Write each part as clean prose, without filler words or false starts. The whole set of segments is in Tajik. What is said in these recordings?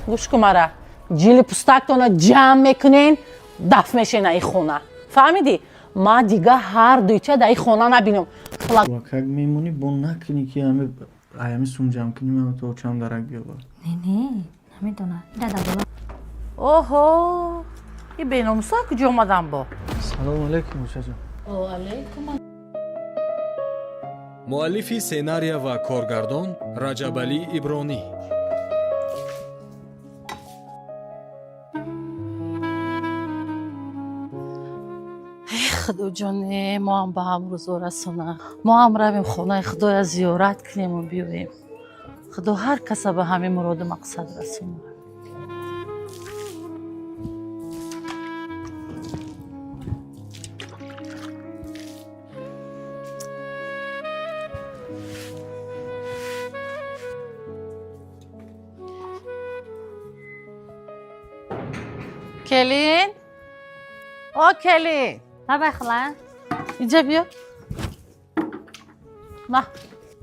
گوش کن مرا جیل پوستکتون جمع میکنین دفع میشین این خونه فهمیدی؟ ما دیگه هر دویچه در این خونه نبینم وکاک میمونی بون نکنی که همه ایامی سونجام کنیم همه تو چند درک بیابر نه نمیدونم اینا دبلا اوهو این بیناموسا کجا اومدن با سلام علیکم موشا جان علیکم муаллифи сценария ва коргардон раҷабалӣ ибронӣ. خدا جانه ما هم به هم روزا رسونه ما هم رویم خونه خدای زیارت کنیم و بیاییم خدا هر کس به همین مراد مقصد رسونه کلین کلین ها بخلا اینجا بیا ما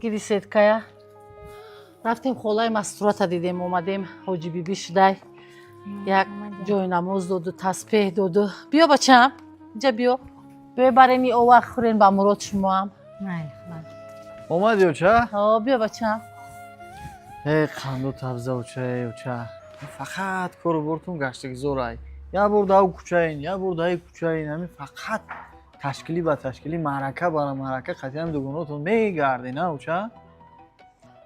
گیری سیدکایا رفتیم خولای مستورات دیدیم اومدیم حاجی بیبی شده یک جای نماز دادو تسبیح دادو بیا بچم اینجا بیا ببرین او وقت خورین با مراد شما هم نه خلا اومدی اوچه؟ بیا بچم ای قندو تبزه اوچه فقط کارو برتون گشتگی زورای یا برده او کوچه این یا برده ای کوچه این همین فقط تشکیلی با تشکیلی معرکه برای معرکه قطعی هم دوگوناتون میگردی نه اوچه؟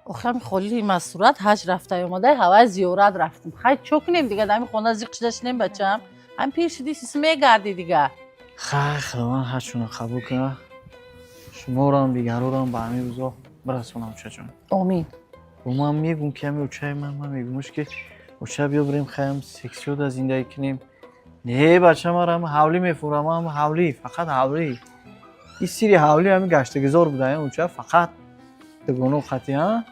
آخرم خالی مستورات حج رفته اومده هوا زیارت رفتیم خیلی چکنیم دیگه دمی خونه زیقش داشتیم بچم هم پیر شدی سیسی میگردی دیگه خیلی من حجشون قبول کنم شما رو هم دیگر رو هم به همین روزا برسونم اوچه جان آمین با ما هم میگم که همین اوچه من میگمش که اوچه بیا بریم خیلی سکسی رو زندگی کنیم نه بچه ما رو هم حولی میفورم هم حولی فقط حولی این سری حولی همین گشتگزار بودن اوچه فقط دگونو خطی ها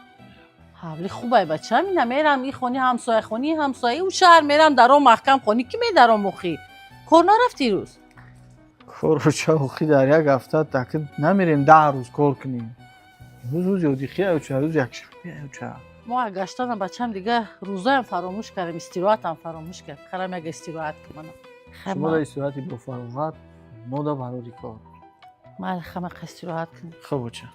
حولی خوبه بچه میرم میرم این خونی همسایه او شهر میرم درام محکم خونی کی می درام مخی کار نرفتی روز کار اوچه در یک هفته تاکید نمیریم 10 روز کار کنیم روز یادی خیلی اوچه روز یک شبیه اوچه ما گشتن بچم دیگه روزایم فراموش کردم استراحت هم فراموش کرد خرم یک استراحت کنم شما در استراحتی با فراغت ما دا برای کار من خمه استراحت کنم خب اوچه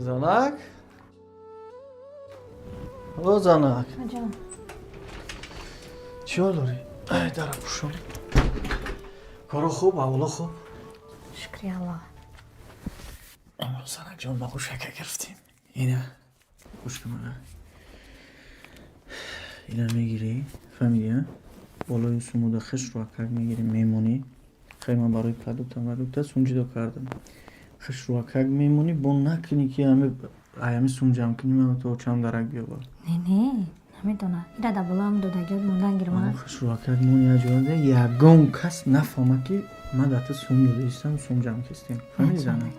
زنک؟ او زنک جان چی حال داری؟ ای درم پوشم کارو خوب؟ اولا خوب؟ شکری الله امروز زنک جان ما خوشکه گرفتیم اینه خوش که منه اینه میگیری فهمیدی ها؟ بالای سمود خش رو اکرد میگیری میمونی خیلی من برای کدو تولد سونجی دو کردم خش رو اکرد میمونی بون نکنی که همه ایامی سونجام کنیم همه تو چند درک بیابر نه نمیدونم اینا دبلا هم دودگیات موندن گیرمان خش رو اکرد مونی اجازه یگون کس نفهمه که من داته سون داده ایستم سونجام کستیم فهمیدی زنک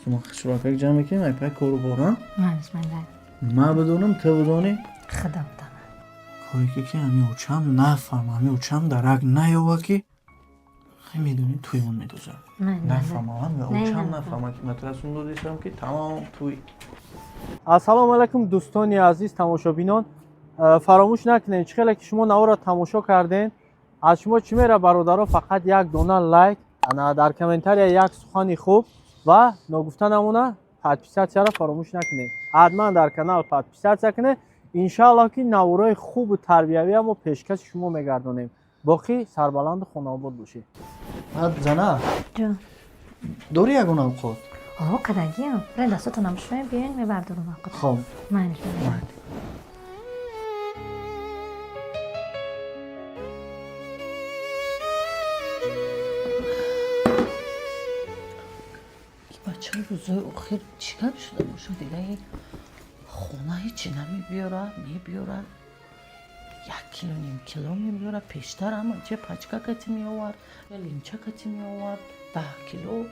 شما خش رو اکرد جمع کنیم ای پای کارو بارم نه بسم الله ما بدونم تو بدونی خدا بدانه کاری که همی اوچم نفهم همی اوچم درک نیوه که خیلی میدونی توی اون میدوزم نفهم هم یا اوچم نفهم که مترسون دو دیشم که تمام توی السلام علیکم دوستان عزیز تماشابینان فراموش نکنین چقدر که شما نوا را تماشا کردین از شما چی میره برادرها فقط یک دونه لایک در کامنتاری یک سخن خوب و نگفتن نمونه پادپیساتسیا را فراموش نکنین حتما در کانال پادپیساتسیا کنین انشالله که نوارای خوب و تربیوی هم پیشکش شما میگردونیم باقی سربلند خانه آباد باشید زنه جان دوری یگونم خود کدگی هم برای دستاتون هم شویم بیاین میبردارم وقت خب معنیش بگم بچه روزای اخیر چیکار شده باشه دیگه خونه هیچی نمیبیاره میبیاره 1 کیلو نیم کیلو میبیاره پیشتر اما چه پچکا کتی میآورد یا لیمچه کتی میآورد 10 کیلو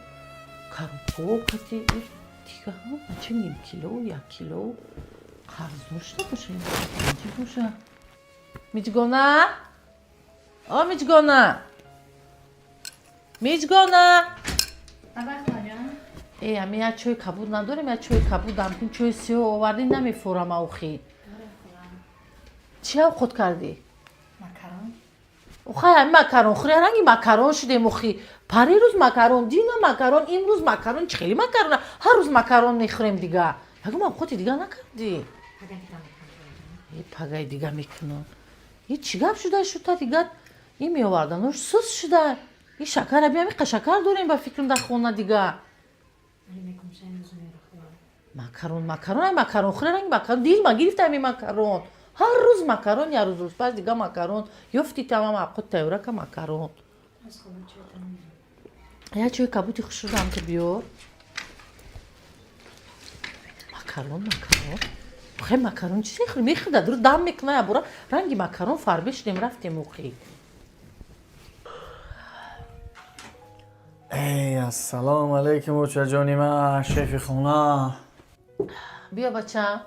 کاروپو کتی دیگه هم بچه نیم کیلو 1 کیلو қарздор шуда боша инҷи боша миҷгона о миҷгона миҷгона ами я чӯи кабуд надорем я чӯи кабудам кин чӯи сиё овардӣ намефурам аухи чӣ овқот кардӣ охай ами макарон хӯри ранги макарон шудем охи парирӯз макарон дина макарон имрӯз макарон чӣ хеле макарона ҳар рӯз макарон мехӯрем дига ягум овқоти дига накардӣ пагаи дига мекунам и чӣ гап шуда шута дига и меоварданош сус шуда и шакара биям иқа шакар дорем ба фикрам дар хона дига макарон ай макарон хӯри ранги макарон дил ма гирифта ами макарон ҳар рӯз макарон я рӯз рӯзпас дига макарон ёфти тамам авқот тайёрака макарон я чӯи кабуди хушрудам ки биёр макарон охе макарон чӣ мехӯри мехӯрда дуруст дам мекуна я бора ранги макарон фарбе шудем рафтем ухӣ эй ассалому алайкум очаҷони ман шефи хона биё бачам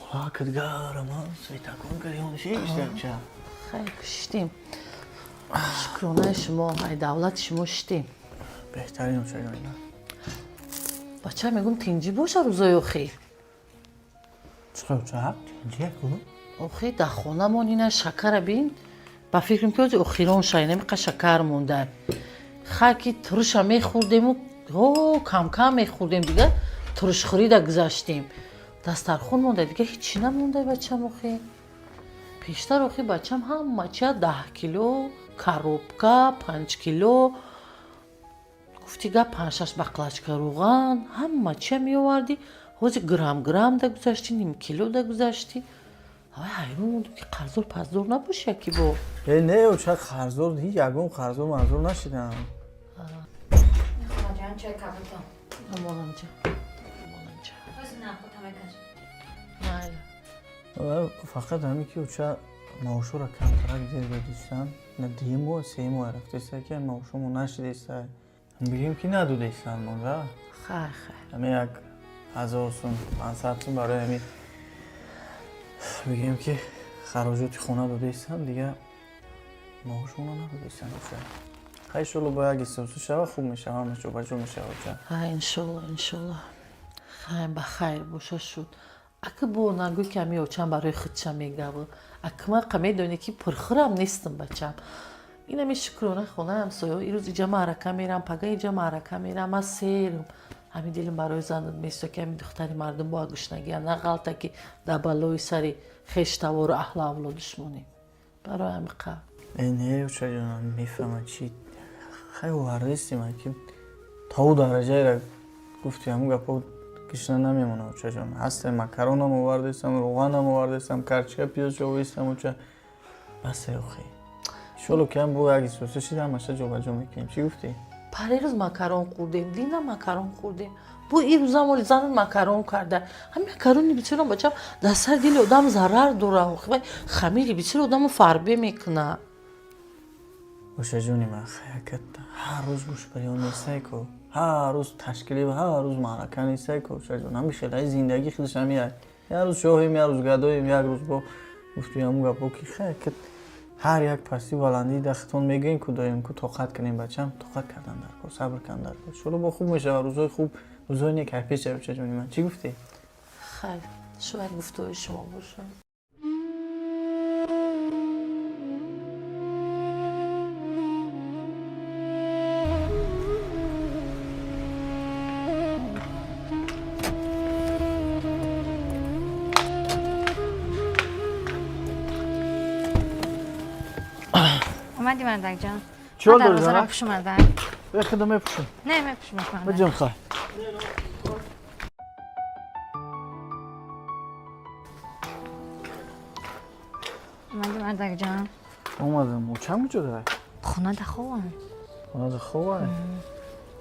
хулакат гарама сайтакон кардиёншиштача хайр шиштем шукронаи шумо ай давлати шумо шиштем беҳтарин очаҷони ман бача мегум тинҷӣ боша рӯзои охир чиқар оча тинҷи яку охи дар хонамон ина шакара бин ба фикрам ки ози охирон шайнам иқа шакар монда хаки туруша мехӯрдему кам мехӯрдем дига турушхӯрида гузаштем дастархон монда дига ҳичи намонда бачам охи пештар охи бачам ҳама чия 10 кило коробка 5 кило гуфти га 5-6 баклачка руған ҳама чия меоварди ҳози грамм да гузашти ним кило да гузашти ай ҳайрон будем ки қарздор паздор набоши яки бо не оча қарздор ҳеҷ ягон қарздор манзур нашидам фақат ҳаме ки оча маошура камтарак дедадистан на 2 моҳ 3 моҳ рафтеста ки маошумо нашидеста бигем ки надодестан монда хай ҳаме як 1000 сум 500 сум барои ҳами бигем ки хароҷоти хона додестан дига маошумо надодестан оча хай иншолло бо як истосу шава хуб мешава ҳама ҷобаҷо мешава оча ҳай иншолло хай ба хайр боша шуд ака бо нагӯ ки ами очам барои худша мегаву акма қа медоне ки пурхӯрам нестам бачам инами шукрона хонаам соё ирӯз иҷа маърака мерам пага иҷа маърака мерам аз серум ҳами дилам барои занат место ки ами духтари мардум бо агӯшнагия на ғалта ки дар балои сари хештавору аҳлу авлодуш монем барои ами қа не очаҷонам мефаҳмам чи хай овардестим ки то дараҷаеро гуфти ҳамун гапо кишна намемонам очаҷон ҳастем макаронам овардестам руғанам овардестам карчика пиёз овестам оча басе охи иншолло ки ҳам бо як истосу шида ҳамаша ҷобаҷо мекунем чӣ гуфтӣ парирӯз макарон хӯрдем дина макарон хӯрдем бо ирӯзам оли занат макарон карда ҳами макарони бисёра бачам дар сари дили одам зарар дора вай хамири бисёр одаму фарбе мекуна очаҷони ман хаякат ҳар рӯз гӯшбарён нестайку ҳар рӯз ташкилӣ ва ҳар рӯз маърака нестайку очаҷон ҳами хелаи зиндагӣ худаш ҳами як рӯз шоҳем як рӯз гадоем як рӯз бо гуфтуи ҳамун гапо ки хаякат ҳар як пастӣ баландии дахтон мегӯем ку доем ку тоқат кунем бачам тоқат кардан дар кор сабр кардан дар кор иншолло бо хуб мешава рӯзҳои хуб рӯзҳои нек ҳайпеша очаҷони ман чӣ гуфтӣ хайр шояд гуфтуҳои шумо бошад اومدی مردک جان چیکار من داری دروازه رو زنک؟ پوشم مردک بخدا مپوشم نه مپوشمش مردک بجام خواهی اومدی مردک جان اومدم و چند کجا داره؟ خونه ده خوبم خونه خوبه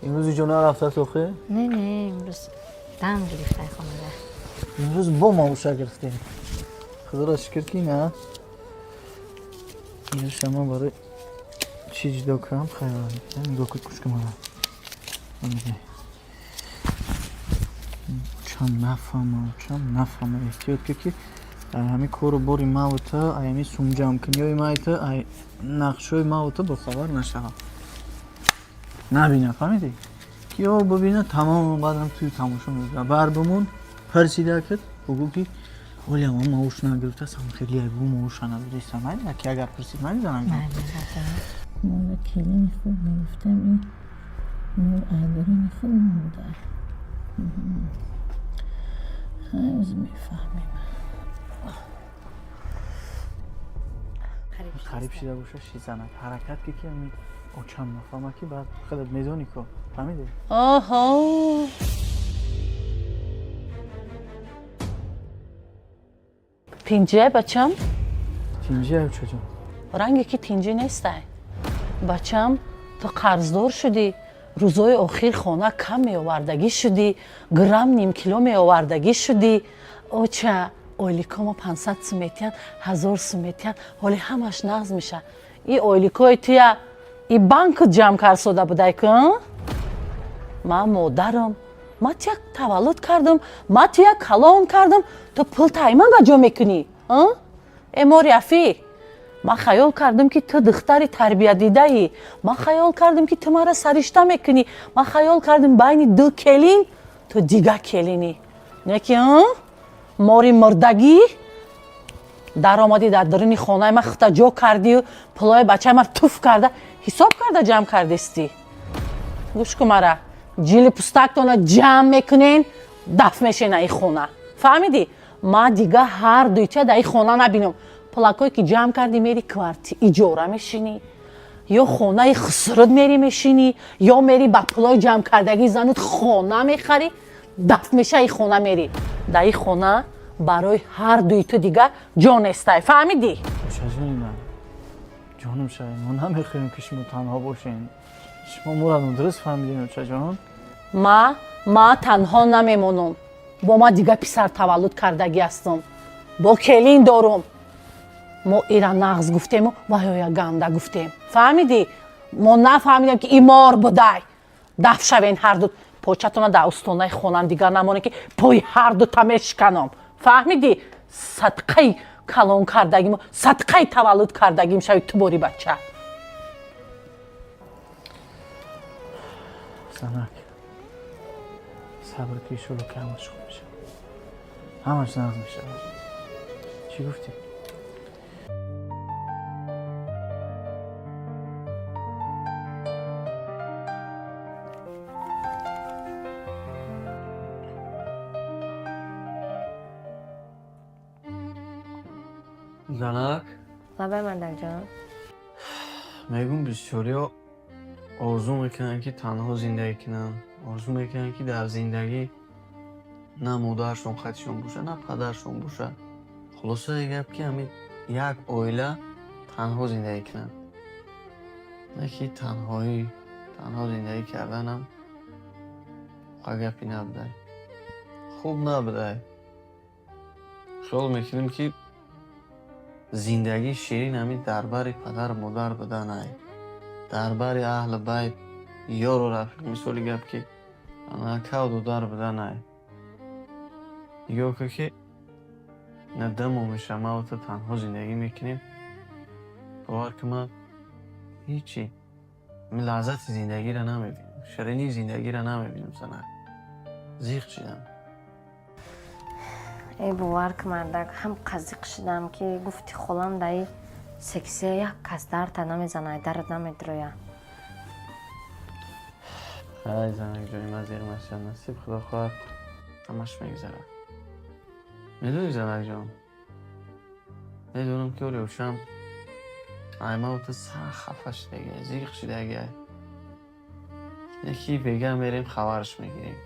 امروز اینجا نرفته توخه؟ نه امروز دم گرفته خونه ده امروز با ما اوشا گرفتیم خدا را شکر کی نه؟ اینجا شما برای چی جدا کنم خیلی این دو کت کش کنم چم نفهمه احتیاط که همین کارو باری موتا ایمی سومجام کنیوی مایتا ای نقشوی موتا بخبر نشه نبینه فهمیدی؟ کیو ببینه تمام بعدم توی تماشا میگه بر بمون پرسیده کرد بگو که ولی اما ماوش نگرفته سم خیلی ایگو ماوش نگرفته من که اگر پرسید من میزنم مالا کلی خوب میگفتم این نور ایبری خوب نبوده هنوز میفهمیم خریب شده باشه شی زند حرکت که همین اوچم نفهمه که بعد خودت میدونی که فهمیدی؟ آها تینجه بچم تینجی او چجا؟ رنگی که تینجی نیسته بچم تو قرضدار شدی روزای آخر خانه کم می آوردگی شدی گرم نیم کیلو می آوردگی شدی اوچه اویلیکوما 500 سومیتیان 1000 سومیتیان حالی همش نقض میشه این اویلیکوی توی این بانک جمع کرد سوده بوده که من مادرم من توی تولد کردم من توی کلام کردم تو پول تایمن بجا میکنی اما رفی من خیال کردم که تو دختری تربیت دیده ای من خیال کردم که تو مرا سرشته میکنی من خیال کردم بین دو کلین تو دیگه کلینی نه که ماری مردگی در آمدی در درون خانه من خطا جو کردی و پلای بچه من توف کرده حساب کرده جمع کردستی گوش کن مرا جیل پستکتون جمع میکنین دفع میشین ای خونه فهمیدی؟ ما دیگه هر دویچه در ای خونه نبینم پلاکایی که جمع کردی میری کوارتی ایجاره میشینی یا خونه خسرت میری میشینی یا میری با پلای جمع کردگی زنود خونه میخری دفع میشه ای خونه میری در ای خونه برای هر دوی تو دیگه جان استای فهمیدی؟ شجونی من جانم شاید ما نمیخوایم که شما تنها باشین شما مرادم درست فهمیدین چجان؟ ما تنها نمیمونم با ما دیگه پسر تولد کردگی هستم با کلین دارم ما ایرا نغز گفتیم و یا گنده گفتیم فهمیدی؟ ما نفهمیدیم که ایمار بدای دفع شوین هر دو پاچتون در استانه خونم دیگر نمانه که پای هر دو تمش کنم فهمیدی؟ صدقه کلان کردگیم صدقه تولد کردگیم شوید تو باری بچه سنک صبر که شروع که همش خوب میشه همش نقض میشه چی گفتی؟ زنک خبر مندک جان میگم بسیاری آرزو میکنن که تنها زندگی کنن آرزو میکنن که در زندگی نه مادرشون خودشون باشه نه پدرشون باشه خلاصه گپ که همین یک عائله تنها زندگی کنن نه که تنها زندگی کردن هم گپی نبوده خوب نبوده خیال میکنیم که زندگی شیرین همین دربار پدر مادر بودن ای دربار اهل بیت یار و رفیق مثال گپ که کود و در بودن ای یا که نه دم و میشه ما تو تنها زندگی میکنیم باور که من هیچی من لحظت زندگی را نمیبینم شیرینی زندگی را نمیبینم سنه زیخ شدم ای باور که مندک هم قزیق شدم که گفتی خولم دایی سکسی یک کس در تا نمیزنه درد نمیدرویه ای زنک جانی من زیر مسجد نصیب خدا خواهد همش میگذره میدونی زنک جان میدونم که اولی اوشم ایمه او تو سر خفه شدگه زیخ شدگه یکی بگه میریم خبرش میگیریم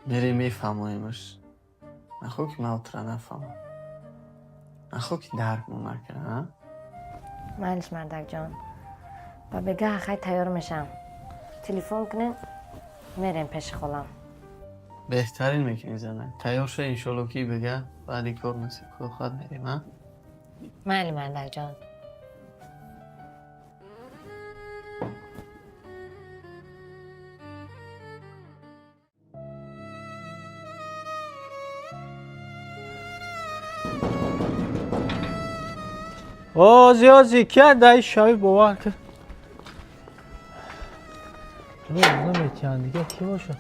میریم میفهمایمش نخو که موت را نفهمم نخو که درک نکنه مالش مردک جان و بگه خیلی تیار میشم تلفن کنین میریم پیش خولم بهترین میکنی زنه تیار شد انشالله که بگه بعدی کار نصیب خود خواهد میریم ها مالی مردک جان о зиёзи ки дай шави бовар ки наметиан дига ки боша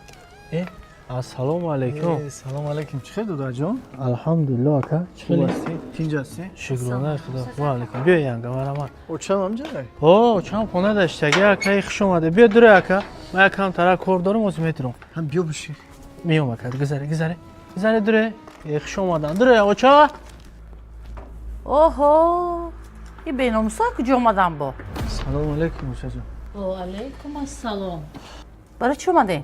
ассалому алайкум. салом алейкум. Чӣ дудаҷон? Алҳамдулилло ака. Хуб ҳастӣ? Тинҷ ҳастӣ? Шукронаи худо. Ва алайкум. Биё янга марамат. Очам ҳамҷай? О, чам хона даштаги ака хуш омада. Биё дура ака. Ма якам тара кор дорам оз метирам. Ҳам биё биши. Миём ака. Гузаре. Гузаре дура. Хуш омадан. Дура оча. اوهو این بیناموسا کجا اومدن با؟ Салом алейкум очаҷон. و علیکم السلام. برای چی اومدین؟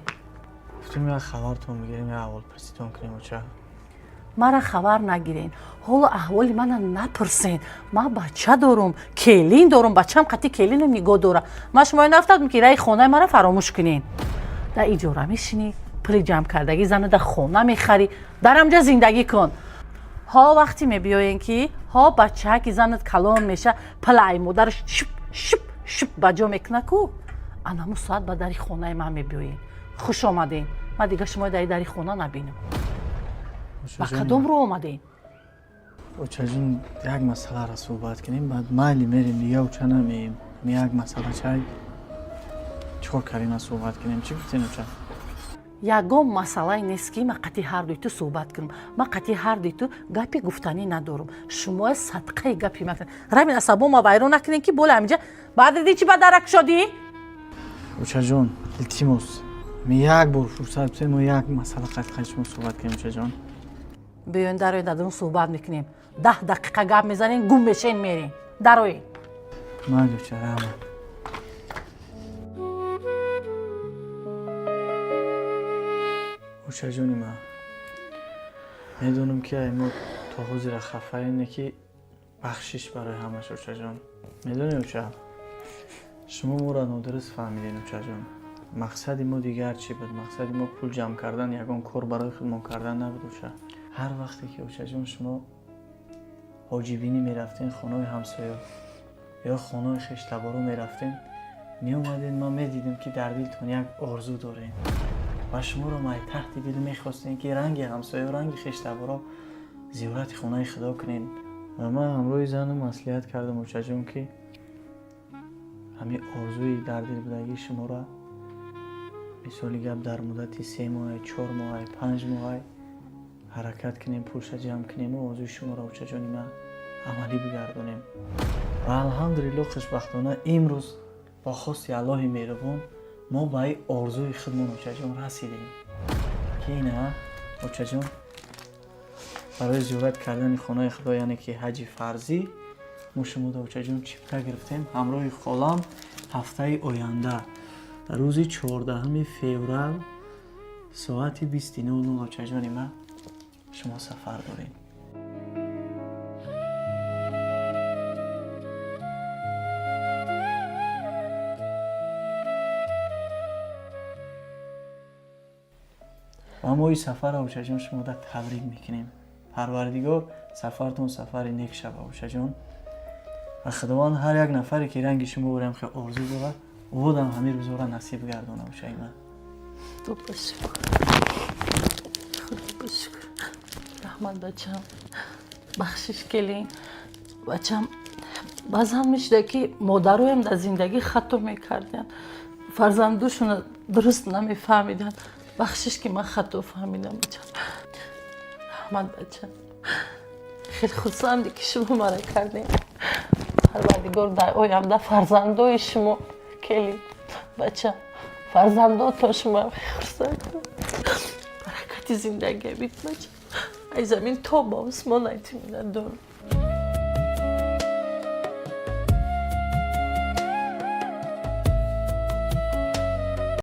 Гуфтем як хабартон бигирем, як аҳволпурситон кунем оча. مرا خبر نگیرین. حالا احوال منو نپرسین. من بچه دارم، کلین دارم، بچه‌م قطعی کلین رو نگاه داره. من شما نفتم که رای خونه مرا فراموش کنین. در اجاره میشینی، پول جمع کردگی زنه در خونه میخری، در همجا زندگی کن. ها وقتی میبیاین که ها بچه که زنت کلان میشه، پلای مادرش شپ بجا میکنه کو. انا ساعت با در خونه من میبیاین. خوش آمدین. من دیگه شما در خونه نبینم. با کدوم رو اومدین؟ очаҷон як масъаларо суҳбат кунем, баъд майли мерем дига оча намеем. Як масъала чай чикор кардем суҳбат кунем. Чӣ гуфтем оча? ягон масъалае нест ки ман қати ҳар дуи ту суҳбат кунам. Ман қати ҳар дуи ту гапи гуфтанӣ надорам. Шумо садқаи гапи мекунед. рамин асабома вайрон накунед ки бола ҳаминҷа баъд диди чӣ ба дарак шудӣ? очаҷон илтимос як бор фурсат бисем, мо як масъала қатъи шумо суҳбат кунем очаҷон. биёин дароед дар суҳбат мекунем. 10 дақиқа гап мезанем, гум мешен мерем. дароед. майли оча раҳмат. очаҷони ман медонам ки мо то ҳозира хафаене ки бахшиш барои ҳамаш очаҷон. медонӣ оча шумо моро нодуруст фаҳмидем очаҷон. мақсади мо дигар чӣ буд? мақсади мо пул ҷамъ кардан, ягон кор барои худмон кардан набуд оча. ҳар вақте ки очаҷон шумо ҳоҷибинӣ мерафтен, хонаи ҳамсоё ё хонаи хештаборо мерафтен, меомаден, ман медидем ки дар дилтон як орзу дорем ва шуморо май таҳти дил мехостем ки ранги ҳамсоё, ранги хештаборо зиёрати хонаи худо кунем. ва ман ҳамроҳи занам маслиҳат кардам очаҷон ки ҳамин орзуи дар дил будагии шуморо мисоли гап дар муддати 3 моҳ, 4 моҳ, 5 моҳ ҳаракат кунем, пулша ҷамъ кунем ва орзуи шуморо очаҷони ман амалӣ бигардонем. ва алҳамдулилло хушбахтона имрӯз бо хости Аллоҳи меҳрубон мо ба ин орзуи худмон очаҷон расидем ки ина очаҷон барои зиёрат кардани хонаи худо, яъне ки ҳаҷи фарзӣ, мо шумода очаҷон чипта гирифтем ҳамроҳи холам ҳафтаи оянда рӯзи 14 феврал соати 29:00 очаҷони ман шумо сафар дорем. ва мо ин сафарро очаҷон шумода табрик мекунем. парвардигор сафартон сафари нек шава очаҷон. ва худованд ҳар як нафаре ки ранги шумо бораям хе орзу дорад, оводам ҳамин рӯзҳоро насиб гардона очаи ман. خدا بشکر. خدا بشکر. رحمت بچم. بخشش کلین. بچم بازم میشه که مادرهایم در زندگی خطا میکردن. فرزندوشون درست نمیفهمیدن. بخشش که من خطا فهمیدم بچم. رحمت بچم. خیلی خوشحالم که شما مرا کردین. پروردگار در آینده فرزندای شما کلین. بچم فرزنداتون شما خرسند کن. برکت زندگی بیت بچم. ای زمین تا با آسمان ایتی میدن دارم.